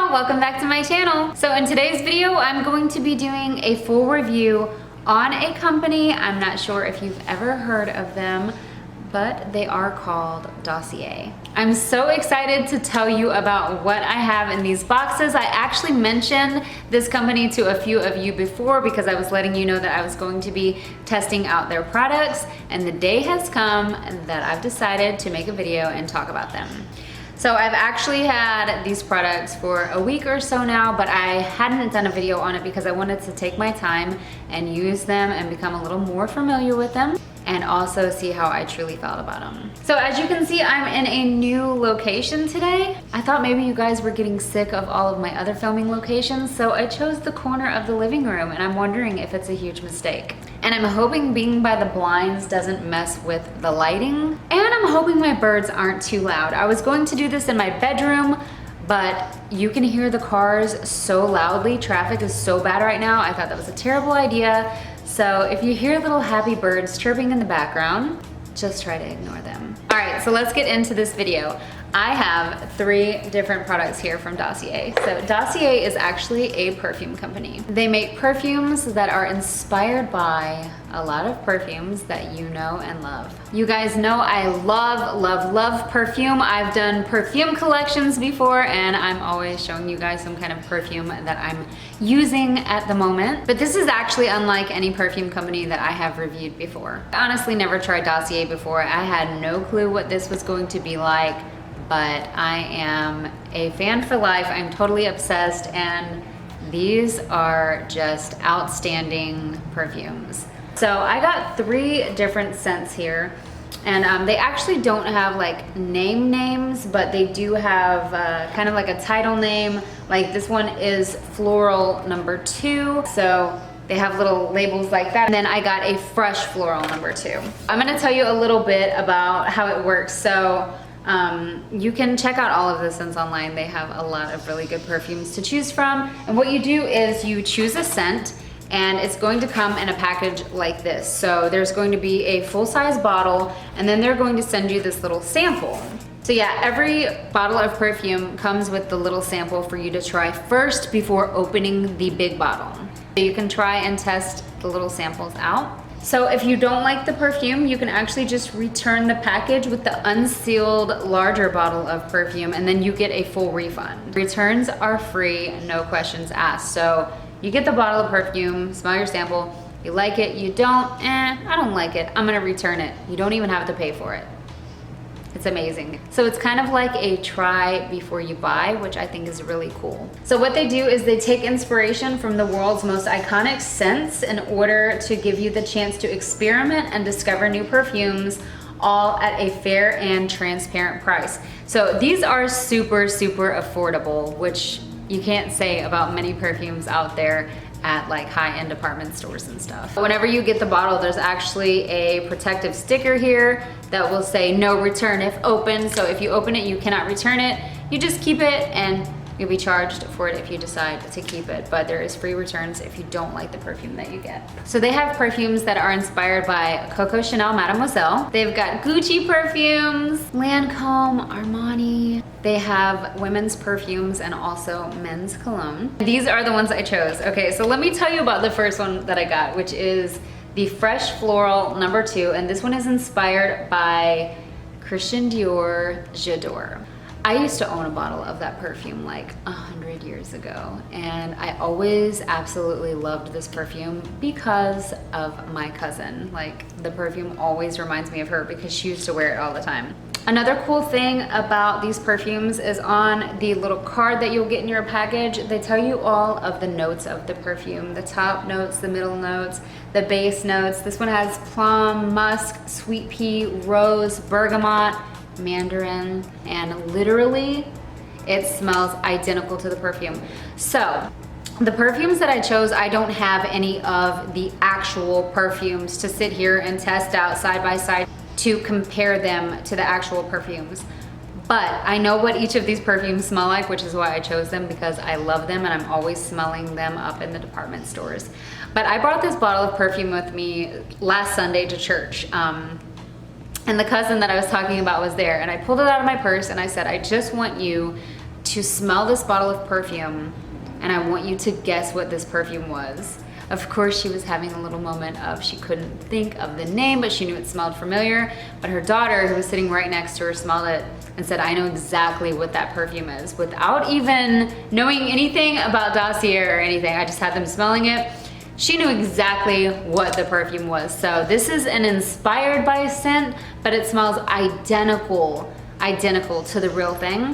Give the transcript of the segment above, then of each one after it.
y'all, welcome back to my channel. So in today's video, I'm going to be doing a full review on a company. I'm not sure if you've ever heard of them, but they are called Dossier. I'm so excited to tell you about what I have in these boxes. I actually mentioned this company to a few of you before because I was letting you know that I was going to be testing out their products, and the day has come that I've decided to make a video and talk about them. So I've actually had these products for a week or so now, but I hadn't done a video on it because I wanted to take my time and use them and become a little more familiar with them and also see how I truly felt about them. So as you can see, I'm in a new location today. I thought maybe you guys were getting sick of all of my other filming locations, so I chose the corner of the living room, and I'm wondering if it's a huge mistake. And I'm hoping being by the blinds doesn't mess with the lighting. And I'm hoping my birds aren't too loud. I was going to do this in my bedroom, but you can hear the cars so loudly. Traffic is so bad right now. I thought that was a terrible idea. So if you hear little happy birds chirping in the background, just try to ignore them. All right, so let's get into this video. I have 3 different products here from Dossier. So Dossier is actually a perfume company. They make perfumes that are inspired by a lot of perfumes that you know and love. You guys know I love perfume. I've done perfume collections before, and I'm always showing you guys some kind of perfume that I'm using at the moment. But this is actually unlike any perfume company that I have reviewed before. I honestly never tried Dossier before. I had no clue what this was going to be like, but I am a fan for life. I'm totally obsessed, and these are just outstanding perfumes. So I got 3 different scents here, and they actually don't have like names, but they do have kind of like a title name. Like this one is Floral number 2. So they have little labels like that. And then I got a Fresh Floral number 2. I'm gonna tell you a little bit about how it works. So you can check out all of the scents online. They have a lot of really good perfumes to choose from. And what you do is you choose a scent, and it's going to come in a package like this. So there's going to be a full-size bottle, and then they're going to send you this little sample. So yeah, every bottle of perfume comes with the little sample for you to try first before opening the big bottle. So you can try and test the little samples out. So if you don't like the perfume, you can actually just return the package with the unsealed larger bottle of perfume, and then you get a full refund. Returns are free, no questions asked. So you get the bottle of perfume, smell your sample, you like it, you don't, I don't like it, I'm gonna return it. You don't even have to pay for it. It's amazing. So it's kind of like a try before you buy, which I think is really cool. So what they do is they take inspiration from the world's most iconic scents in order to give you the chance to experiment and discover new perfumes, all at a fair and transparent price. So these are super affordable, which you can't say about many perfumes out there at like high-end department stores and stuff. Whenever you get the bottle, there's actually a protective sticker here that will say no return if open. So if you open it, you cannot return it. You just keep it, and you'll be charged for it if you decide to keep it. But there is free returns if you don't like the perfume that you get. So they have perfumes that are inspired by Coco Chanel Mademoiselle. They've got Gucci perfumes, Lancome, Armani. They have women's perfumes and also men's cologne. These are the ones I chose. Okay, so let me tell you about the first one that I got, which is the Fresh Floral number 2. And this one is inspired by Christian Dior J'adore. I used to own a bottle of that perfume like 100 years ago, and I always absolutely loved this perfume because of my cousin. Like, the perfume always reminds me of her because she used to wear it all the time. Another cool thing about these perfumes is on the little card that you'll get in your package, they tell you all of the notes of the perfume. The top notes, the middle notes, the base notes. This one has plum, musk, sweet pea, rose, bergamot, mandarin, and literally it smells identical to the perfume. So the perfumes that I chose, I don't have any of the actual perfumes to sit here and test out side by side to compare them to the actual perfumes. But I know what each of these perfumes smell like, which is why I chose them, because I love them and I'm always smelling them up in the department stores. But I brought this bottle of perfume with me last Sunday to church. And the cousin that I was talking about was there, and I pulled it out of my purse and I said, I just want you to smell this bottle of perfume, and I want you to guess what this perfume was. Of course, she was having a little moment of she couldn't think of the name, but she knew it smelled familiar. But her daughter, who was sitting right next to her, smelled it and said, I know exactly what that perfume is. Without even knowing anything about Dossier or anything, I just had them smelling it. She knew exactly what the perfume was. So this is an inspired by scent, but it smells identical to the real thing.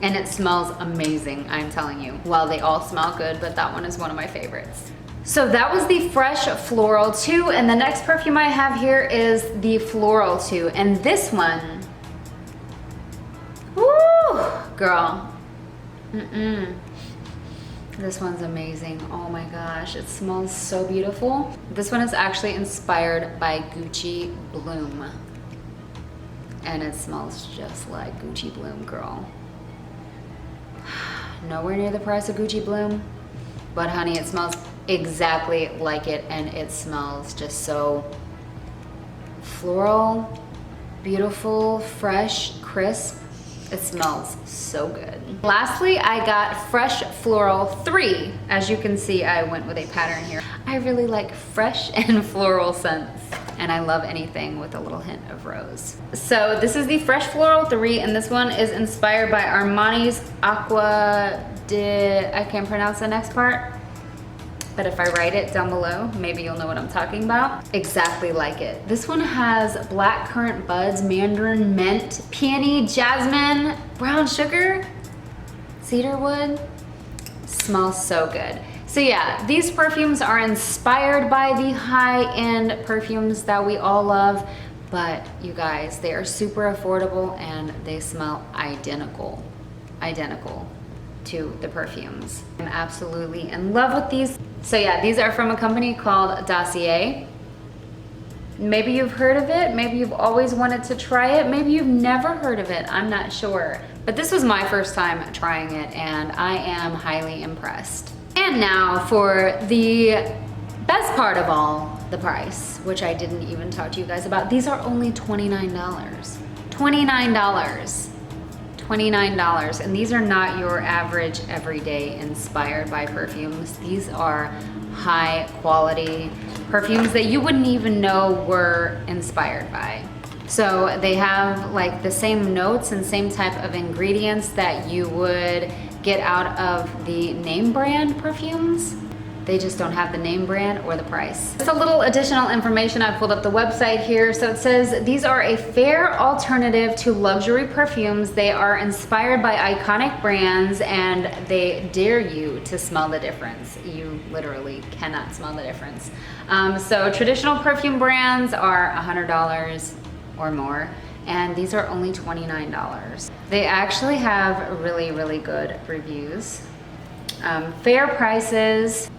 And it smells amazing, I'm telling you. Well, they all smell good, but that one is one of my favorites. So that was the Fresh Floral 2, and the next perfume I have here is the Floral 2, and this one, woo, girl, this one's amazing. Oh my gosh, it smells so beautiful. This one is actually inspired by Gucci Bloom, and it smells just like Gucci Bloom, girl. Nowhere near the price of Gucci Bloom, but honey, it smells exactly like it, and it smells just so floral, beautiful, fresh, crisp. It smells so good. Lastly, I got Fresh Floral 3. As you can see, I went with a pattern here. I really like fresh and floral scents, and I love anything with a little hint of rose. So this is the Fresh Floral 3, and this one is inspired by Armani's Aqua de, I can't pronounce the next part, but if I write it down below, maybe you'll know what I'm talking about. Exactly like it. This one has black currant buds, mandarin, mint, peony, jasmine, brown sugar, cedarwood. Smells so good. So yeah, these perfumes are inspired by the high-end perfumes that we all love, but you guys, they are super affordable and they smell identical to the perfumes. I'm absolutely in love with these. So yeah, these are from a company called Dossier. Maybe you've heard of it, maybe you've always wanted to try it, maybe you've never heard of it, I'm not sure. But this was my first time trying it, and I am highly impressed. And now for the best part of all, the price, which I didn't even talk to you guys about. These are only $29. $29. $29, and these are not your average everyday inspired by perfumes. These are high quality perfumes that you wouldn't even know were inspired by. So they have like the same notes and same type of ingredients that you would get out of the name brand perfumes. They just don't have the name brand or the price. Just a little additional information. I pulled up the website here. So it says, these are a fair alternative to luxury perfumes. They are inspired by iconic brands and they dare you to smell the difference. You literally cannot smell the difference. So traditional perfume brands are $100 or more, and these are only $29. They actually have really, really good reviews. Fair prices.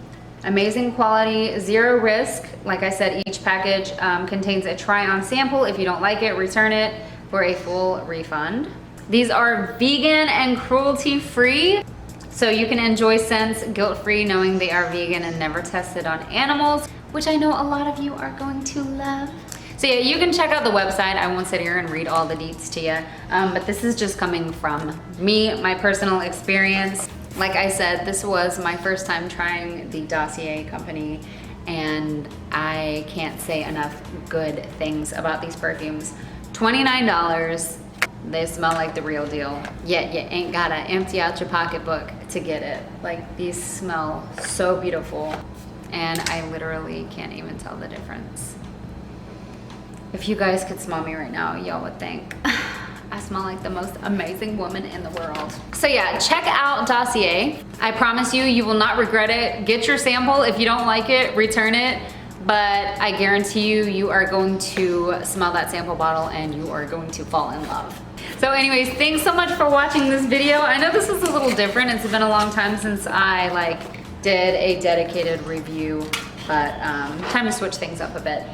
Amazing quality, zero risk. Like I said, each package contains a try-on sample. If you don't like it, return it for a full refund. These are vegan and cruelty-free, so you can enjoy scents guilt-free knowing they are vegan and never tested on animals, which I know a lot of you are going to love. So yeah, you can check out the website. I won't sit here and read all the deets to you, but this is just coming from me, my personal experience. Like I said, this was my first time trying the Dossier company, and I can't say enough good things about these perfumes. $29, they smell like the real deal, yet you ain't gotta empty out your pocketbook to get it. Like, these smell so beautiful, and I literally can't even tell the difference. If you guys could smell me right now, y'all would think I smell like the most amazing woman in the world. So yeah, check out Dossier. I promise you, you will not regret it. Get your sample. If you don't like it, return it. But I guarantee you, you are going to smell that sample bottle and you are going to fall in love. So anyways, thanks so much for watching this video. I know this is a little different. It's been a long time since I did a dedicated review, but time to switch things up a bit.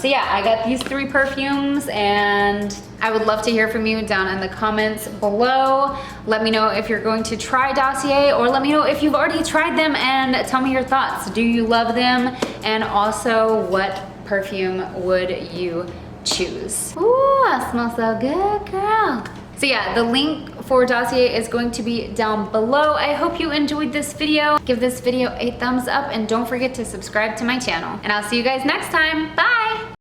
So yeah, I got these 3 perfumes, and I would love to hear from you down in the comments below. Let me know if you're going to try Dossier, or let me know if you've already tried them and tell me your thoughts. Do you love them? And also, what perfume would you choose? Ooh, I smell so good, girl. So yeah, the link for Dossier is going to be down below. I hope you enjoyed this video. Give this video a thumbs up and don't forget to subscribe to my channel. And I'll see you guys next time. Bye!